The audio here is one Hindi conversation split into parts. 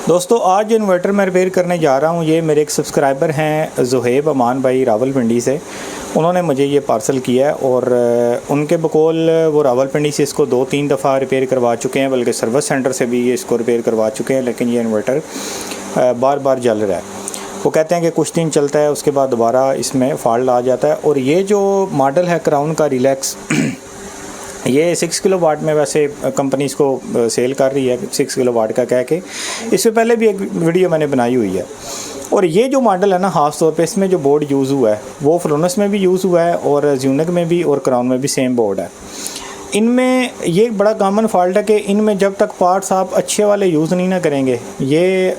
दोस्तों आज इन्वर्टर मैं रिपेयर करने जा रहा हूँ। ये मेरे एक सब्सक्राइबर हैं ज़ुहैब अमान भाई रावलपिंडी से। उन्होंने मुझे ये पार्सल किया है और उनके बकौल वो रावलपिंडी से इसको 2-3 दफ़ा रिपेयर करवा चुके हैं, बल्कि सर्विस सेंटर से भी ये इसको रिपेयर करवा चुके हैं। लेकिन ये इन्वर्टर बार बार जल रहा है। वो कहते हैं कि कुछ दिन चलता है, उसके बाद दोबारा इसमें फॉल्ट आ जाता है। और ये जो मॉडल है क्राउन का रिलैक्स ये 6 किलोवाट में वैसे कंपनी इसको सेल कर रही है 6 किलोवाट का कह के। इससे पहले भी एक वीडियो मैंने बनाई हुई है। और ये जो मॉडल है ना, ख़ास तौर पे इसमें जो बोर्ड यूज़ हुआ है वो फ्लोनस में भी यूज़ हुआ है और ज़्यूनिक में भी और क्राउन में भी सेम बोर्ड है। इनमें ये एक बड़ा कॉमन फॉल्ट है कि इनमें जब तक पार्ट्स आप अच्छे वाले यूज़ नहीं ना करेंगे, ये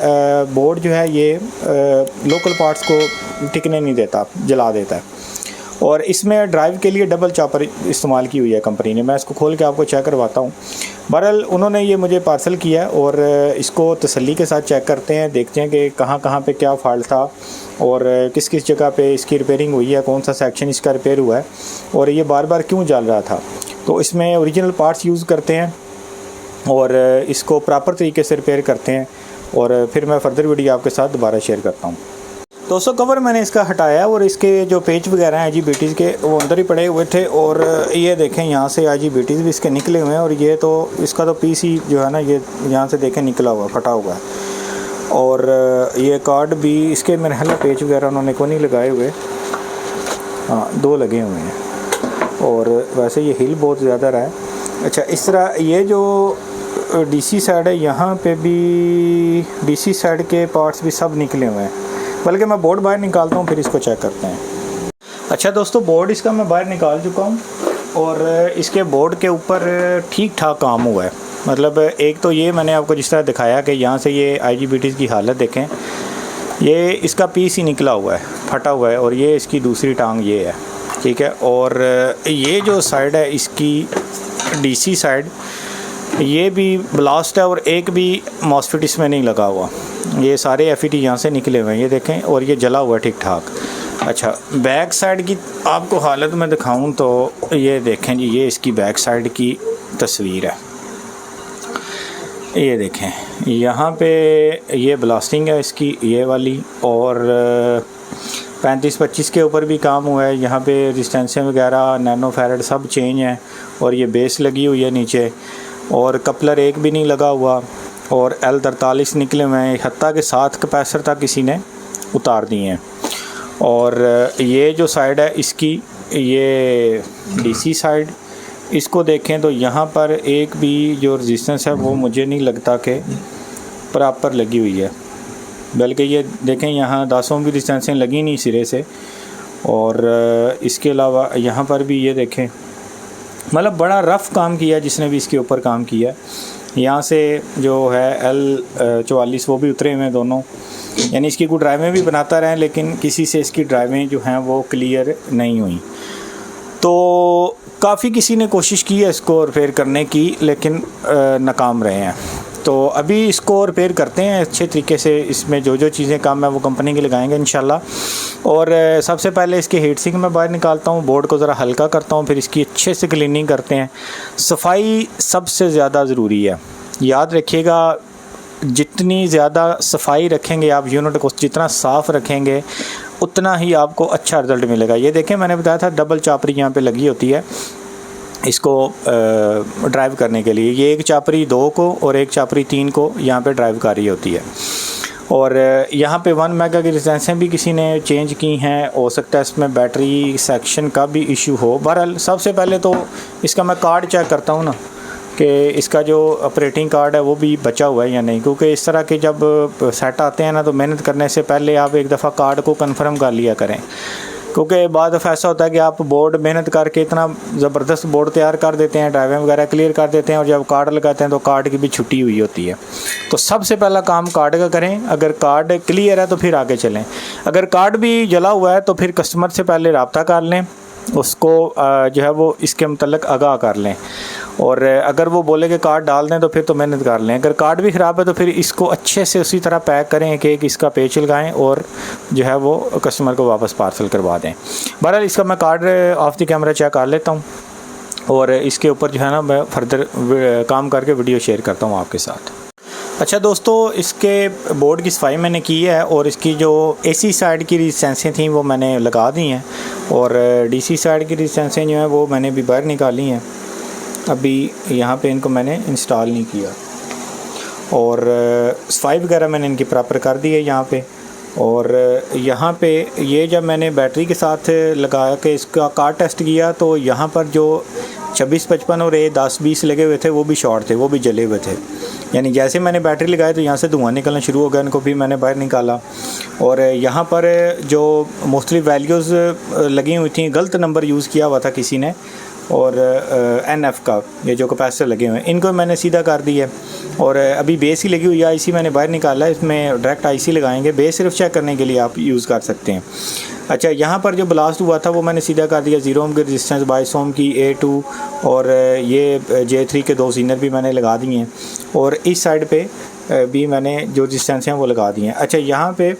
बोर्ड जो है ये लोकल पार्ट्स को टिकने नहीं देता, जला देता है। और इसमें ड्राइव के लिए डबल चॉपर इस्तेमाल की हुई है कंपनी ने। मैं इसको खोल के आपको चेक करवाता हूँ। बहरहाल उन्होंने ये मुझे पार्सल किया है और इसको तसल्ली के साथ चेक करते हैं, देखते हैं कि कहाँ कहाँ पे क्या फॉल्ट था और किस किस जगह पे इसकी रिपेयरिंग हुई है, कौन सा सेक्शन इसका रिपेयर हुआ है और ये बार बार क्यों जल रहा था। तो इसमें ओरिजिनल पार्ट्स यूज़ करते हैं और इसको प्रॉपर तरीके से रिपेयर करते हैं और फिर मैं फ़र्दर वीडियो आपके साथ दोबारा शेयर करता हूँ। दोस्तों कवर मैंने इसका हटाया और इसके जो पेच वगैरह हैं IGBTs के वो अंदर ही पड़े हुए थे और ये देखें यहाँ से IGBTs भी इसके निकले हुए हैं और ये तो इसका तो PC जो है ना, ये यहाँ से देखें निकला हुआ, फटा हुआ है। और ये कार्ड भी इसके मेरे ख्याल पेच वगैरह उन्होंने को नहीं लगाए हुए, हाँ 2 लगे हुए हैं। और वैसे ये हिल बहुत ज़्यादा रहा है। अच्छा, इस तरह ये जो DC साइड है यहाँ पे भी DC साइड के पार्ट्स भी सब निकले हुए हैं, बल्कि मैं बोर्ड बाहर निकालता हूँ फिर इसको चेक करते हैं। अच्छा दोस्तों, बोर्ड इसका मैं बाहर निकाल चुका हूँ और इसके बोर्ड के ऊपर ठीक ठाक काम हुआ है। मतलब एक तो ये मैंने आपको जिस तरह दिखाया कि यहाँ से ये IGBTs की हालत देखें, ये इसका PC निकला हुआ है, फटा हुआ है और ये इसकी दूसरी टांग ये है, ठीक है। और ये जो साइड है इसकी DC साइड, ये भी ब्लास्ट है और एक भी मॉसफेट इसमें नहीं लगा हुआ। ये सारे FET यहाँ से निकले हुए हैं, ये देखें, और ये जला हुआ है ठीक ठाक। अच्छा, बैक साइड की आपको हालत में दिखाऊं तो ये देखें जी, ये इसकी बैक साइड की तस्वीर है। ये देखें यहाँ पे ये ब्लास्टिंग है इसकी, ये वाली। और 35-25 के ऊपर भी काम हुआ है। यहाँ पे रेजिस्टेंसें वगैरह नैनो फैरड सब चेंज हैं और ये बेस लगी हुई है नीचे और कपलर एक भी नहीं लगा हुआ और L43 निकले हुए हैं, हत्ता के साथ कैपेसिटर तक किसी ने उतार दिए हैं। और ये जो साइड है इसकी, ये DC साइड, इसको देखें तो यहाँ पर एक भी जो रेजिस्टेंस है वो मुझे नहीं लगता कि प्रॉपर लगी हुई है, बल्कि ये देखें यहाँ 10 ओम की रेजिस्टेंसें लगी नहीं सिरे से। और इसके अलावा यहाँ पर भी ये देखें, मतलब बड़ा रफ़ काम किया जिसने भी इसके ऊपर काम किया। यहाँ से जो है L44 वो भी उतरे हुए हैं दोनों, यानी इसकी कोई ड्राइवें भी बनाता रहे लेकिन किसी से इसकी ड्राइवें जो हैं वो क्लियर नहीं हुई। तो काफ़ी किसी ने कोशिश की है इसको रिपेयर करने की, लेकिन नाकाम रहे हैं। तो अभी इसको रिपेयर करते हैं अच्छे तरीके से। इसमें जो जो चीज़ें काम है वो कंपनी के लगाएंगे इंशाल्लाह। और सबसे पहले इसके हीट सिंक में बाहर निकालता हूँ, बोर्ड को ज़रा हल्का करता हूँ, फिर इसकी अच्छे से क्लीनिंग करते हैं। सफाई सबसे ज़्यादा ज़रूरी है, याद रखिएगा। जितनी ज़्यादा सफाई रखेंगे आप, यूनिट को जितना साफ़ रखेंगे, उतना ही आपको अच्छा रिज़ल्ट मिलेगा। ये देखें, मैंने बताया था डबल चापरी यहाँ पे लगी होती है इसको ड्राइव करने के लिए। ये एक चापरी 2 को और एक चापरी 3 को यहाँ पे ड्राइव कर रही होती है। और यहाँ पे 1 मेगा की रेजिस्टेंसें भी किसी ने चेंज की हैं। हो सकता है इसमें बैटरी सेक्शन का भी इशू हो। बहरहाल सबसे पहले तो इसका मैं कार्ड चेक करता हूँ ना, कि इसका जो ऑपरेटिंग कार्ड है वो भी बचा हुआ है या नहीं, क्योंकि इस तरह के जब सेट आते हैं ना तो मेहनत करने से पहले आप एक दफ़ा कार्ड को कंफर्म कर लिया करें। क्योंकि बाद दफ़ा ऐसा होता है कि आप बोर्ड मेहनत करके इतना ज़बरदस्त बोर्ड तैयार कर देते हैं, ड्राइवें वगैरह क्लियर कर देते हैं और जब कार्ड लगाते हैं तो कार्ड की भी छुट्टी हुई होती है। तो सबसे पहला काम कार्ड का करें। अगर कार्ड क्लियर है तो फिर आगे चलें। अगर कार्ड भी जला हुआ है तो फिर कस्टमर से पहले रब्ता कर लें, उसको जो है वो इसके मतलब आगाह कर लें। और अगर वो बोले कि कार्ड डाल दें तो फिर तो मेहनत कर लें। अगर कार्ड भी ख़राब है तो फिर इसको अच्छे से उसी तरह पैक करें कि इसका पेच लगाएं और जो है वो कस्टमर को वापस पार्सल करवा दें। बहरहाल इसका मैं card of the camera check कर लेता हूँ और इसके ऊपर जो है ना मैं फर्दर काम करके वीडियो शेयर करता हूँ आपके साथ। अच्छा दोस्तों, इसके बोर्ड की सफाई मैंने की है और इसकी जो एसी साइड की रेजिस्टेंसें थी वो मैंने लगा दी हैं और डीसी साइड की रेजिस्टेंसें जो हैं वो मैंने भी बाहर निकाली हैं। अभी यहाँ पे इनको मैंने इंस्टॉल नहीं किया और सफाई वगैरह मैंने इनकी प्रॉपर कर दी है यहाँ पे। और यहाँ पे ये जब मैंने बैटरी के साथ लगा के इसका कार टेस्ट किया तो यहाँ पर जो 2655 और A1020 लगे हुए थे वो भी शॉर्ट थे, वो भी जले हुए थे। यानी जैसे मैंने बैटरी लगाई तो यहाँ से धुआं निकलना शुरू हो गया, इनको भी मैंने बाहर निकाला। और यहाँ पर जो मोस्टली वैल्यूज़ लगी हुई थी, गलत नंबर यूज़ किया हुआ था किसी ने, और NF का ये जो कैपेसिटर लगे हुए हैं इनको मैंने सीधा कर दिया। और अभी बेस ही लगी हुई है, IC मैंने बाहर निकाला है, इसमें डायरेक्ट IC लगाएंगे, बेस सिर्फ चेक करने के लिए आप यूज़ कर सकते हैं। अच्छा, यहाँ पर जो ब्लास्ट हुआ था वो मैंने सीधा कर दिया। 0 ओम की रेजिस्टेंस, 22 ओम की A2 और ये J3 के 2 ज़ीनर भी मैंने लगा दिए हैं और इस साइड पे भी मैंने जो रेजिस्टेंस हैं वो लगा दिए हैं। अच्छा, यहाँ पे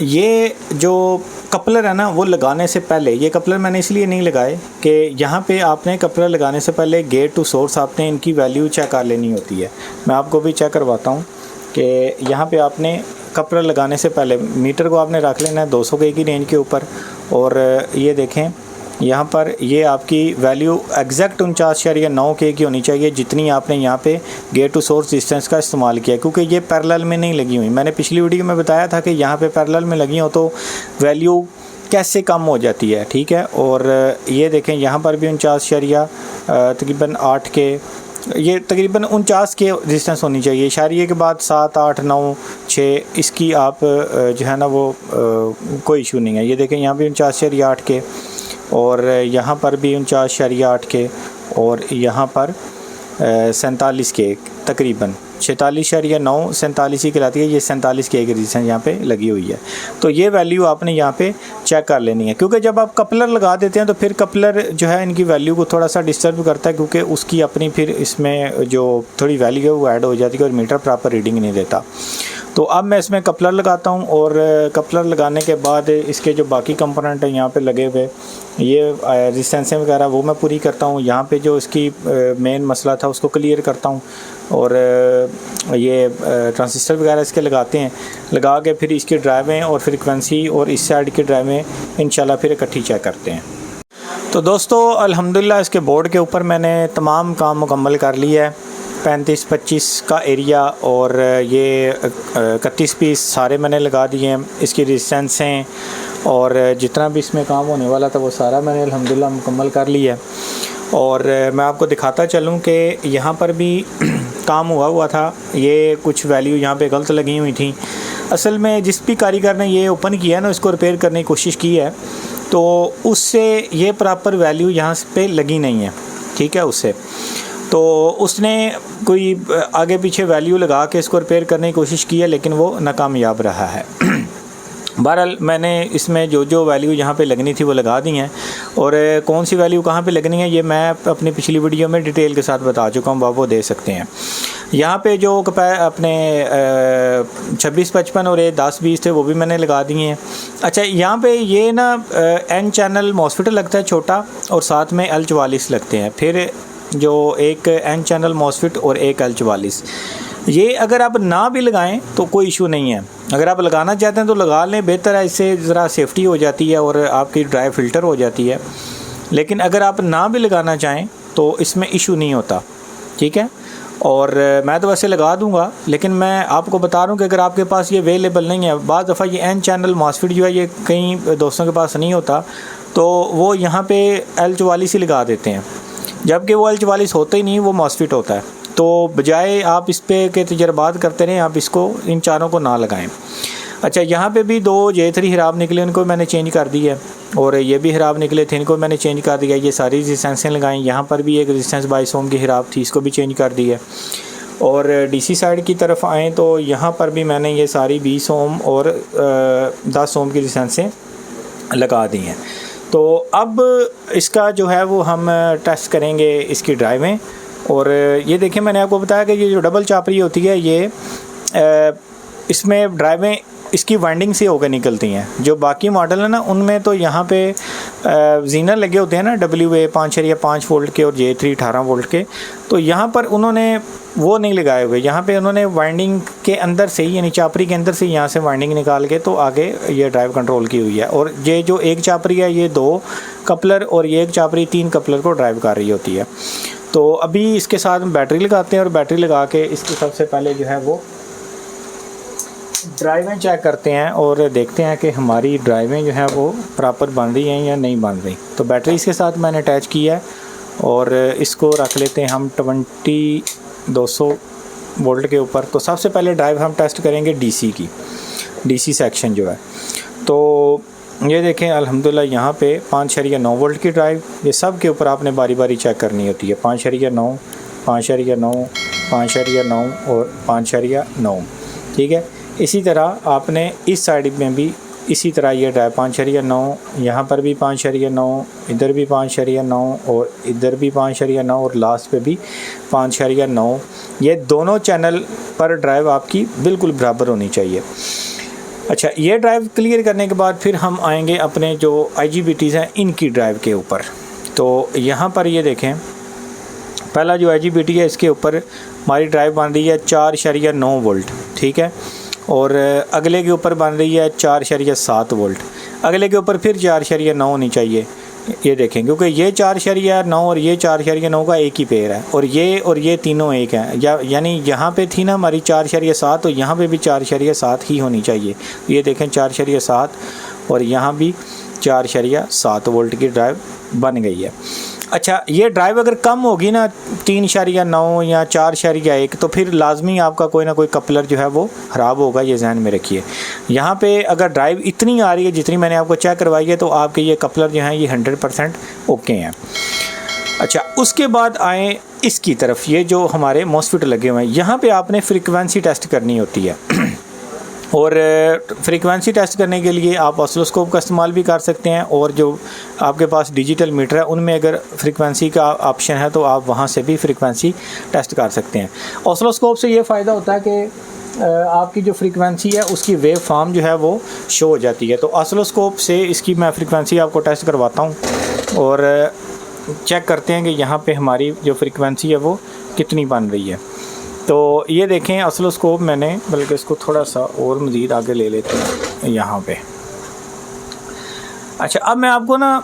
ये जो कपलर है ना वो लगाने से पहले, ये कपलर मैंने इसलिए नहीं लगाए कि यहाँ पे आपने कपलर लगाने से पहले गेट टू सोर्स आपने इनकी वैल्यू चेक कर लेनी होती है। मैं आपको भी चेक करवाता हूँ कि यहाँ पे आपने कपलर लगाने से पहले मीटर को आपने रख लेना है 200 के की रेंज के ऊपर। और ये देखें यहाँ पर ये आपकी वैल्यू एग्जैक्ट 49.9 के की होनी चाहिए जितनी आपने यहाँ पे गेट टू सोर्स डिस्टेंस का इस्तेमाल किया, क्योंकि ये पैरेलल में नहीं लगी हुई। मैंने पिछली वीडियो में बताया था कि यहाँ पे पैरेलल में लगी हो तो वैल्यू कैसे कम हो जाती है, ठीक है। और ये देखें यहाँ पर भी 49 तकरीबन 8 के, ये तकरीबन 49 के डिस्टेंस होनी चाहिए। इशारिये के बाद 7, 8, 9, 6 इसकी आप जो है ना वो कोई इशू नहीं है। ये देखें यहाँ भी 49.8 के और यहाँ पर भी 49.8 के और यहाँ पर 47 के, तकरीबन 46.9 47 ही कहलाती है। ये 47 के एक रेजिस्टेंस यहाँ पे लगी हुई है। तो ये वैल्यू आपने यहाँ पे चेक कर लेनी है, क्योंकि जब आप कपलर लगा देते हैं तो फिर कपलर जो है इनकी वैल्यू को थोड़ा सा डिस्टर्ब करता है, क्योंकि उसकी अपनी फिर इसमें जो थोड़ी वैल्यू है वो ऐड हो जाती है और मीटर प्रॉपर रीडिंग नहीं देता। तो अब मैं इसमें कपलर लगाता हूँ और कपलर लगाने के बाद इसके जो बाकी कंपोनेंट हैं यहाँ पे लगे हुए, ये रेजिस्टेंसें वगैरह वो मैं पूरी करता हूँ। यहाँ पे जो इसकी मेन मसला था उसको क्लियर करता हूँ और ये ट्रांजिस्टर वगैरह इसके लगाते हैं। लगा के फिर इसकी ड्राइवें और फ्रीक्वेंसी और इस साइड की ड्राइवें इंशाल्लाह फिर इकट्ठी चेक करते हैं। तो दोस्तों अल्हम्दुलिल्लाह इसके बोर्ड के ऊपर मैंने तमाम काम मुकम्मल कर लिया है। 35-25 का एरिया और ये 31 पीस सारे मैंने लगा दिए हैं। इसकी रेजिस्टेंसें और जितना भी इसमें काम होने वाला था वो सारा मैंने अल्हम्दुलिल्लाह मुकम्मल कर लिया है। और मैं आपको दिखाता चलूँ कि यहाँ पर भी काम हुआ था। ये कुछ वैल्यू यहाँ पे गलत लगी हुई थी। असल में जिस भी कारीगर ने ये ओपन किया ना, इसको रिपेयर करने की कोशिश की है, तो उससे ये प्रॉपर वैल्यू यहाँ पे लगी नहीं है, ठीक है। उससे तो उसने कोई आगे पीछे वैल्यू लगा के इसको रिपेयर करने की कोशिश की है, लेकिन वो नाकामयाब रहा है। बहरहाल मैंने इसमें जो जो वैल्यू यहाँ पे लगनी थी वो लगा दी हैं और कौन सी वैल्यू कहाँ पे लगनी है ये मैं अपनी पिछली वीडियो में डिटेल के साथ बता चुका हूँ, आप वो दे सकते हैं। यहाँ पे जो अपने 2655 और A1020 थे वो भी मैंने लगा दिए हैं। अच्छा, यहाँ पे ये ना N चैनल मॉस्फेट लगता है छोटा और साथ में L44 लगते हैं। फिर जो एक N चैनल मॉस्फेट और एक L44, ये अगर आप ना भी लगाएं तो कोई इशू नहीं है। अगर आप लगाना चाहते हैं तो लगा लें, बेहतर है, इससे ज़रा सेफ्टी हो जाती है और आपकी ड्राई फ़िल्टर हो जाती है। लेकिन अगर आप ना भी लगाना चाहें तो इसमें इशू नहीं होता, ठीक है। और मैं तो वैसे लगा दूंगा, लेकिन मैं आपको बता रहा हूँ कि अगर आपके पास ये अवेलेबल नहीं है, बाज़ दफ़ा ये N चैनल मॉस्फेट जो है ये कई दोस्तों के पास नहीं होता, तो वो यहाँ पे L44 ही लगा देते हैं, जबकि वो L44 होता ही नहीं, वो मॉस्फेट होता है। तो बजाय आप इस पे के तजर्बात करते रहें, आप इसको इन चारों को ना लगाएं। अच्छा, यहाँ पे भी 2 J3 ख़राब निकले, उनको मैंने चेंज कर दी है और ये भी ख़राब निकले थे, इनको मैंने चेंज कर दिया। ये सारी रेजिस्टेंसें लगाएं। यहाँ पर भी एक रेजिस्टेंस 22 ओम की ख़राब थी, इसको भी चेंज कर दी है। और DC साइड की तरफ आएँ तो यहाँ पर भी मैंने ये सारी 20 ओम और 10 ओम की रेजिस्टेंसें लगा दी हैं। तो अब इसका जो है वो हम टेस्ट करेंगे इसकी ड्राइवें। और ये देखिए, मैंने आपको बताया कि ये जो डबल चापरी होती है ये इसमें ड्राइवें इसकी वाइंडिंग से होकर निकलती हैं। जो बाकी मॉडल है ना उनमें तो यहाँ पे जीनर लगे होते हैं ना, WA 5.5 वोल्ट के और J3 18 वोल्ट के, तो यहाँ पर उन्होंने वो नहीं लगाए हुए। यहाँ पे उन्होंने वाइंडिंग के अंदर से ही, यानी चापरी के अंदर से यहाँ से वाइंडिंग निकाल के तो आगे ये ड्राइव कंट्रोल की हुई है। और ये जो एक चापरी है ये 2 कपलर और ये एक चापरी 3 कपलर को ड्राइव कर रही होती है। तो अभी इसके साथ हम बैटरी लगाते हैं और बैटरी लगा के इसकी सबसे पहले जो है वो ड्राइवें चेक करते हैं और देखते हैं कि हमारी ड्राइवें जो हैं वो प्रॉपर बन रही हैं या नहीं बन रही। तो बैटरी इसके साथ मैंने अटैच की है और इसको रख लेते हैं हम 200 वोल्ट के ऊपर। तो सबसे पहले ड्राइव हम टेस्ट करेंगे DC की, DC सेक्शन जो है। तो ये देखें अल्हम्दुलिल्लाह यहाँ पे 5.9 वोल्ट की ड्राइव, ये सब के ऊपर आपने बारी बारी चेक करनी होती है। 5.9, 5.9, 5.9 और 5.9, ठीक है। इसी तरह आपने इस साइड में भी इसी तरह ये ड्राइव 5.9, यहाँ पर भी 5.9, इधर भी 5.9 और इधर भी 5.9 और लास्ट पे भी 5.9। ये दोनों चैनल पर ड्राइव आपकी बिल्कुल बराबर होनी चाहिए। अच्छा, ये ड्राइव क्लियर करने के बाद फिर हम आएंगे अपने जो IGBTs हैं इनकी ड्राइव के ऊपर। तो यहाँ पर ये देखें, पहला जो IGBT है इसके ऊपर हमारी ड्राइव बन रही है 4.9 वोल्ट, ठीक है। और अगले के ऊपर बन रही है 4.7 वोल्ट, अगले के ऊपर फिर 4.9 होनी चाहिए। ये देखें, क्योंकि ये 4.9 और ये 4.9 का एक ही पेयर है और ये तीनों एक हैं। यानी यहाँ पे थी ना हमारी 4.7, तो यहाँ पे भी 4.7 ही होनी चाहिए। ये देखें 4.7 और यहाँ भी 4.7 वोल्ट की ड्राइव बन गई है। अच्छा, ये ड्राइव अगर कम होगी ना 3.9 या 4.1, तो फिर लाजमी आपका कोई ना कोई कपलर जो है वो ख़राब होगा, ये ध्यान में रखिए। यहाँ पे अगर ड्राइव इतनी आ रही है जितनी मैंने आपको चेक करवाई है, तो आपके ये कपलर जो हैं ये 100% ओके हैं। अच्छा, उसके बाद आए इसकी तरफ, ये जो हमारे मॉस्फेट लगे हुए हैं, यहाँ पे आपने फ्रीक्वेंसी टेस्ट करनी होती है। और फ्रीक्वेंसी टेस्ट करने के लिए आप ऑसिलोस्कोप का इस्तेमाल भी कर सकते हैं, और जो आपके पास डिजिटल मीटर है उनमें अगर फ्रीक्वेंसी का ऑप्शन है तो आप वहाँ से भी फ्रीक्वेंसी टेस्ट कर सकते हैं। ऑसिलोस्कोप से ये फ़ायदा होता है कि आपकी जो फ्रीक्वेंसी है उसकी वेव फॉर्म जो है वो शो हो जाती है। तो ऑसिलोस्कोप से इसकी मैं फ्रीक्वेंसी आपको टेस्ट करवाता हूँ और चेक करते हैं कि यहाँ पे हमारी जो फ्रीक्वेंसी है वो कितनी बन रही है। तो ये देखें ऑसिलोस्कोप मैंने, बल्कि इसको थोड़ा सा और मज़ीद आगे ले लेते हैं यहाँ पे। अच्छा, अब मैं आपको ना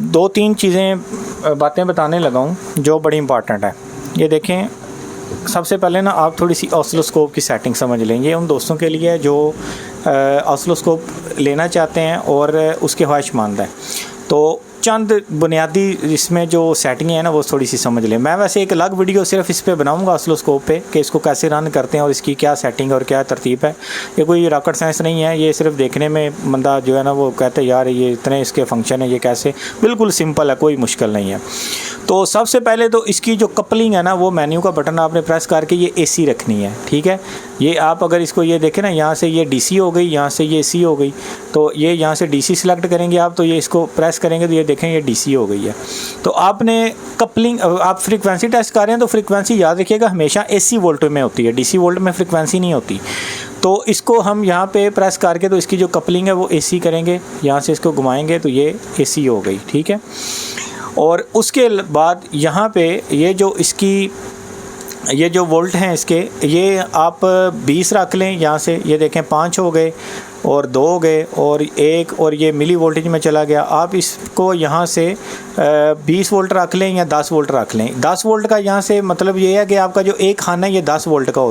2-3 बातें बताने लगा हूँ जो बड़ी इम्पॉर्टेंट है। ये देखें, सबसे पहले ना आप थोड़ी सी ऑसिलोस्कोप की सेटिंग समझ लेंगे। उन दोस्तों के लिए जो ऑसिलोस्कोप लेना चाहते हैं और उसके ख्वाहिशमंद हैं, तो चंद बुनियादी इसमें जो सेटिंग है ना वो थोड़ी सी समझ लें। मैं वैसे एक अलग वीडियो सिर्फ इस पे बनाऊंगा ऑसिलोस्कोप पे कि इसको कैसे रन करते हैं और इसकी क्या सेटिंग और क्या तरतीब है। ये कोई रॉकेट साइंस नहीं है, ये सिर्फ देखने में बंदा जो है ना वो कहते हैं यार ये इतने इसके फंक्शन है, ये कैसे, बिल्कुल सिंपल है, कोई मुश्किल नहीं है। तो सबसे पहले तो इसकी जो कपलिंग है ना, वो मेन्यू का बटन आपने प्रेस करके ये AC रखनी है, ठीक है। ये आप अगर इसको ये देखें ना, यहाँ से ये DC हो गई, यहाँ से ये AC हो गई, तो ये यहाँ से DC सिलेक्ट करेंगे आप, तो ये इसको प्रेस करेंगे तो ये देखें ये DC हो गई है। तो आपने कपलिंग, आप फ्रीक्वेंसी टेस्ट कर रहे हैं तो फ्रीक्वेंसी याद रखिएगा हमेशा AC वोल्ट में होती है, DC वोल्ट में फ्रीक्वेंसी नहीं होती। तो इसको हम यहाँ पे प्रेस करके तो इसकी जो कपलिंग है वो AC करेंगे, यहाँ से इसको घुमाएंगे तो ये AC हो गई, ठीक है। और उसके बाद यहाँ पे ये जो इसकी ये जो वोल्ट हैं इसके, ये आप 20 रख लें यहाँ से। ये देखें 5 हो गए और 2 हो गए और 1, और ये मिली वोल्टेज में चला गया। आप इसको यहाँ से 20 वोल्ट रख लें या 10 वोल्ट रख लें। 10 वोल्ट का यहाँ से मतलब ये है कि आपका जो एक खाना है ये 10 वोल्ट का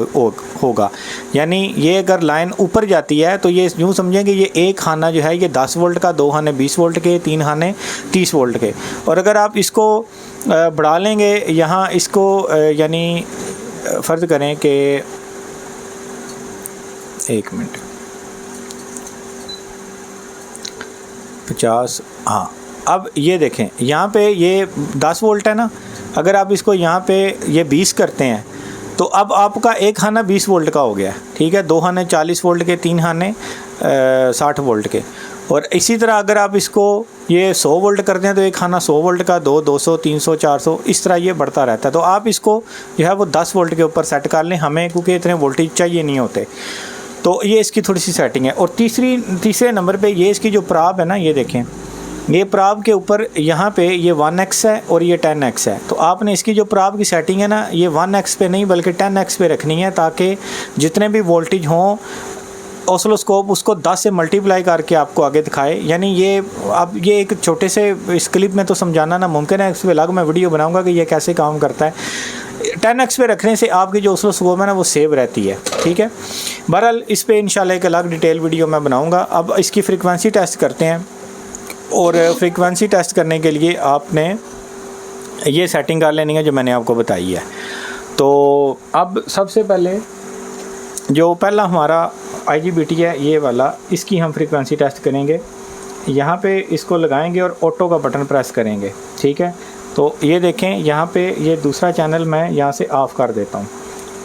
होगा। यानी ये अगर लाइन ऊपर जाती है तो ये यूँ समझेंगे ये एक खाना जो है ये 10 वोल्ट का, 2 खाने 20 वोल्ट के, 3 खाने 30 वोल्ट के। और अगर आप इसको बढ़ा लेंगे यहाँ, इसको यानी फ़र्ज़ करें कि 1 मिनट 50, हाँ। अब ये देखें यहाँ पे ये 10 वोल्ट है ना, अगर आप इसको यहाँ पे ये 20 करते हैं तो अब आपका एक खाना 20 वोल्ट का हो गया, ठीक है। 2 खाने 40 वोल्ट के, 3 खाने 60 वोल्ट के। और इसी तरह अगर आप इसको ये 100 वोल्ट करते हैं तो एक खाना 100 वोल्ट का, 200 300 400 इस तरह ये बढ़ता रहता है। तो आप इसको जो है वो 10 वोल्ट के ऊपर सेट कर लें, हमें क्योंकि इतने वोल्टेज चाहिए नहीं होते। तो ये इसकी थोड़ी सी सेटिंग है। और तीसरे नंबर पे ये इसकी जो प्राब है ना, ये देखें ये प्राब के ऊपर यहाँ पे ये 1x है और ये 10x है। तो आपने इसकी जो प्राब की सेटिंग है ना, ये 1x पे नहीं बल्कि 10x पे रखनी है, ताकि जितने भी वोल्टेज हों ऑसिलोस्कोप उसको 10 से मल्टीप्लाई करके आपको आगे दिखाए। यानी ये अब ये एक छोटे से इस क्लिप में तो समझाना ना मुमकिन है, इस पर अलग मैं वीडियो बनाऊंगा कि ये कैसे काम करता है। 10x पे रखने से आपकी जो ऑसिलोस्कोप है ना वो सेव रहती है, ठीक है। बहरहाल इस पर इंशाल्लाह एक अलग डिटेल वीडियो मैं बनाऊँगा। अब इसकी फ्रीक्वेंसी टेस्ट करते हैं, और फ्रीक्वेंसी टेस्ट करने के लिए आपने ये सेटिंग कर लेनी है जो मैंने आपको बताई है। तो अब सबसे पहले जो पहला हमारा IGBT है ये वाला, इसकी हम फ्रीक्वेंसी टेस्ट करेंगे। यहाँ पे इसको लगाएंगे और ऑटो का बटन प्रेस करेंगे, ठीक है। तो ये देखें यहाँ पे ये दूसरा चैनल मैं यहाँ से ऑफ़ कर देता हूँ।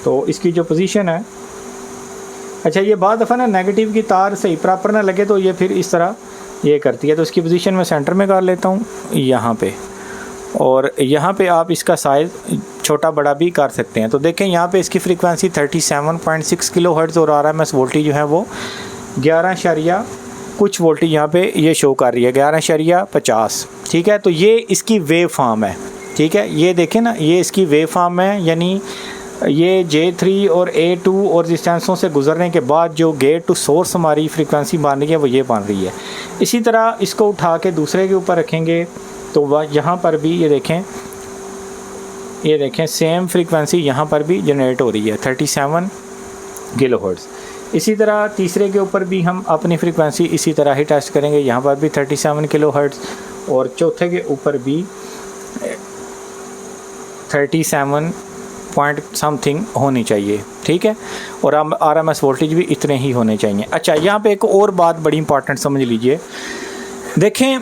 तो इसकी जो पोजीशन है, अच्छा ये बाद दफ़ा ना नेगेटिव की तार सही प्रॉपर ना लगे तो ये फिर इस तरह ये करती है। तो इसकी पोजीशन मैं सेंटर में कर लेता हूँ यहाँ पे, और यहाँ पे आप इसका साइज़ छोटा बड़ा भी कर सकते हैं। तो देखें यहाँ पे इसकी फ्रीक्वेंसी 37.6 किलोहर्ट्ज़ और RMS वोल्टेज जो है वो 11 कुछ वोल्टेज यहाँ पे ये शो कर रही है, 11.50, ठीक है। तो ये इसकी वेव फॉर्म है, ठीक है। ये देखें ना, ये इसकी वेव फॉर्म है, यानी ये J3 और A2 और डिस्टेंसों से गुजरने के बाद जो गेट टू सोर्स हमारी फ्रीक्वेंसी बन रही है वो ये बन रही है। इसी तरह इसको उठा के दूसरे के ऊपर रखेंगे तो वह यहाँ पर भी ये देखें सेम फ्रीक्वेंसी यहाँ पर भी जनरेट हो रही है 37 किलोहर्ट्ज़। इसी तरह तीसरे के ऊपर भी हम अपनी फ्रीक्वेंसी इसी तरह ही टेस्ट करेंगे, यहाँ पर भी 37 किलोहर्ट्ज़, और चौथे के ऊपर भी 37 पॉइंट समथिंग होनी चाहिए, ठीक है। और RMS वोल्टेज भी इतने ही होने चाहिए। अच्छा, यहाँ पे एक और बात बड़ी इंपॉर्टेंट समझ लीजिए। देखें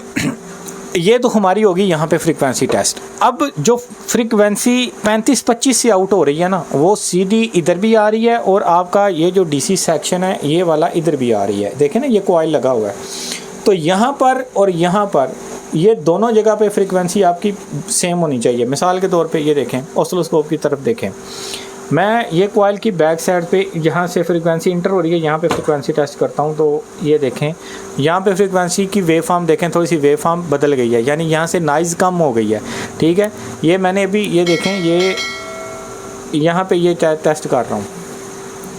ये तो हमारी होगी यहाँ पे फ्रीक्वेंसी टेस्ट। अब जो फ्रीक्वेंसी 35-25 से आउट हो रही है ना, वो सीधी इधर भी आ रही है, और आपका ये जो DC सेक्शन है ये वाला इधर भी आ रही है। देखें ना, ये कॉइल लगा हुआ है। तो यहाँ पर और यहाँ पर ये दोनों जगह पे फ्रीक्वेंसी आपकी सेम होनी चाहिए। मिसाल के तौर पे ये देखें, ऑसिलोस्कोप की तरफ देखें, मैं ये कॉइल की बैक साइड पे जहाँ से फ्रीक्वेंसी इंटर हो रही है यहाँ पे फ्रीक्वेंसी टेस्ट करता हूँ। तो ये देखें यहाँ पे फ्रीक्वेंसी की वेव फॉर्म देखें, थोड़ी सी वेव फॉर्म बदल गई है, यानी यहाँ से नॉइज़ कम हो गई है, ठीक है। ये मैंने अभी ये देखें, ये यहाँ पे ये टेस्ट कर रहा हूँ,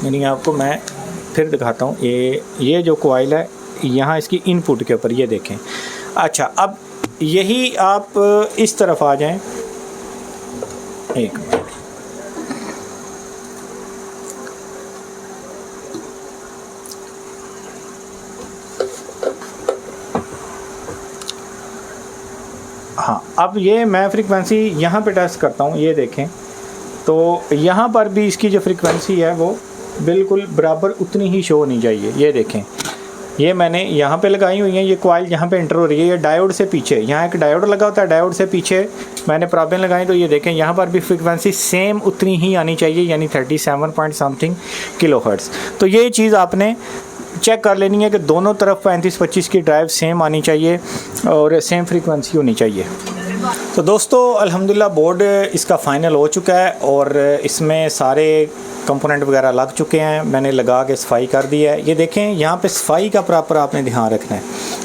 यानी आपको मैं फिर दिखाता हूँ। ये जो कॉइल है यहाँ इसकी इनपुट के ऊपर ये देखें। अच्छा, अब यही आप इस तरफ आ जाएं, एक मिनट, हाँ, अब ये मैं फ्रीक्वेंसी यहाँ पे टेस्ट करता हूँ, ये देखें। तो यहाँ पर भी इसकी जो फ्रीक्वेंसी है वो बिल्कुल बराबर उतनी ही शो होनी चाहिए। ये देखें, ये मैंने यहाँ पे लगाई हुई है, ये कॉइल यहाँ पे एंटर हो रही है, ये डायोड से पीछे, यहाँ एक डायोड लगा होता है, डायोड से पीछे मैंने प्रॉब्लम लगाई। तो ये देखें यहाँ पर भी फ्रीक्वेंसी सेम उतनी ही आनी चाहिए, यानी 37 पॉइंट समथिंग किलोहर्ट्ज़। तो ये चीज़ आपने चेक कर लेनी है कि दोनों तरफ 35-25 की ड्राइव सेम आनी चाहिए और सेम फ्रीक्वेंसी होनी चाहिए। तो दोस्तों अल्हम्दुलिल्लाह बोर्ड इसका फ़ाइनल हो चुका है, और इसमें सारे कंपोनेंट वगैरह लग चुके हैं, मैंने लगा के सफाई कर दी है। ये देखें यहाँ पे सफाई का प्रॉपर आपने ध्यान रखना है।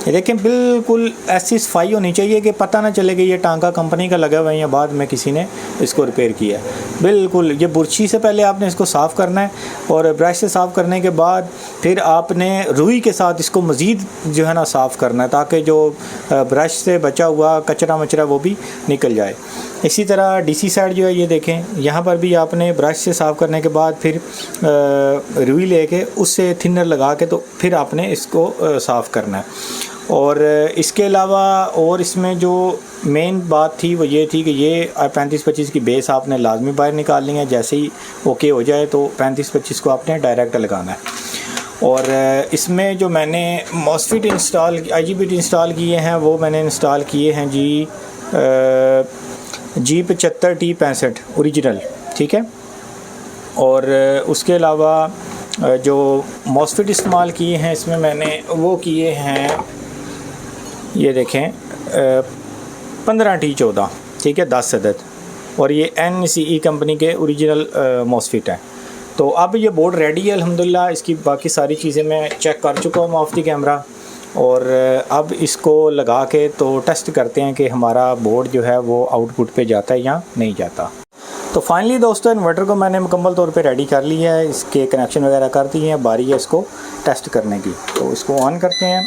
ये देखें बिल्कुल ऐसी सफाई होनी चाहिए कि पता ना चले कि ये टांका कंपनी का लगा हुआ है या बाद में किसी ने इसको रिपेयर किया है। बिल्कुल ये बुरशी से पहले आपने इसको साफ़ करना है, और ब्रश से साफ़ करने के बाद फिर आपने रुई के साथ इसको मज़ीद जो है ना साफ़ करना है, ताकि जो ब्रश से बचा हुआ कचरा मचरा वो भी निकल जाए। इसी तरह DC साइड जो है ये देखें, यहाँ पर भी आपने ब्रश से साफ़ करने के बाद फिर रुई लेके उससे थिनर लगा के तो फिर आपने इसको साफ़ करना है। और इसके अलावा और इसमें जो मेन बात थी वो ये थी कि ये 35-25 की बेस आपने लाजमी बाहर निकालनी है। जैसे ही ओके हो जाए तो 35-25 को आपने डायरेक्ट लगाना है। और इसमें जो मैंने मॉसफेट इंस्टॉल IGBT इंस्टॉल किए हैं वो मैंने इंस्टॉल किए हैं जी G75T65 ओरिजिनल, ठीक है। और उसके अलावा जो मॉसफेट इस्तेमाल किए हैं इसमें मैंने वो किए हैं, ये देखें 15T14, ठीक है, 10 अदद, और ये NCE कंपनी के ओरिजिनल मॉसफेट है। तो अब ये बोर्ड रेडी है अल्हम्दुलिल्लाह। इसकी बाकी सारी चीज़ें मैं चेक कर चुका हूँ ऑफ द कैमरा, और अब इसको लगा के तो टेस्ट करते हैं कि हमारा बोर्ड जो है वो आउटपुट पे जाता है या नहीं जाता। तो फाइनली दोस्तों इन्वर्टर को मैंने मुकम्मल तौर पे रेडी कर लिया है, इसके कनेक्शन वगैरह कर दिए हैं, बारी है इसको टेस्ट करने की। तो इसको ऑन करते हैं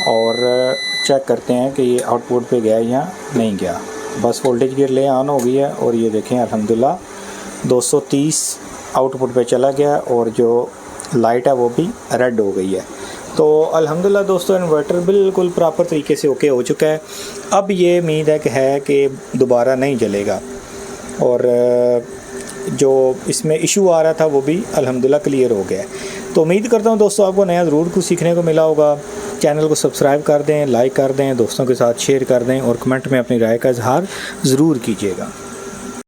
और चेक करते हैं कि ये आउटपुट पे गया या नहीं गया। बस वोल्टेज की रिले ऑन हो गई है और ये देखें अल्हम्दुलिल्लाह 230 आउटपुट पे चला गया और जो लाइट है वो भी रेड हो गई है। तो अल्हम्दुलिल्लाह दोस्तों इन्वर्टर बिल्कुल प्रॉपर तरीके से ओके हो चुका है। अब ये उम्मीद है कि दोबारा नहीं जलेगा और जो इसमें इशू आ रहा था वो भी अल्हम्दुलिल्लाह क्लियर हो गया है। तो उम्मीद करता हूँ दोस्तों आपको नया ज़रूर कुछ सीखने को मिला होगा। चैनल को सब्सक्राइब कर दें, लाइक कर दें, दोस्तों के साथ शेयर कर दें और कमेंट में अपनी राय का इजहार ज़रूर कीजिएगा।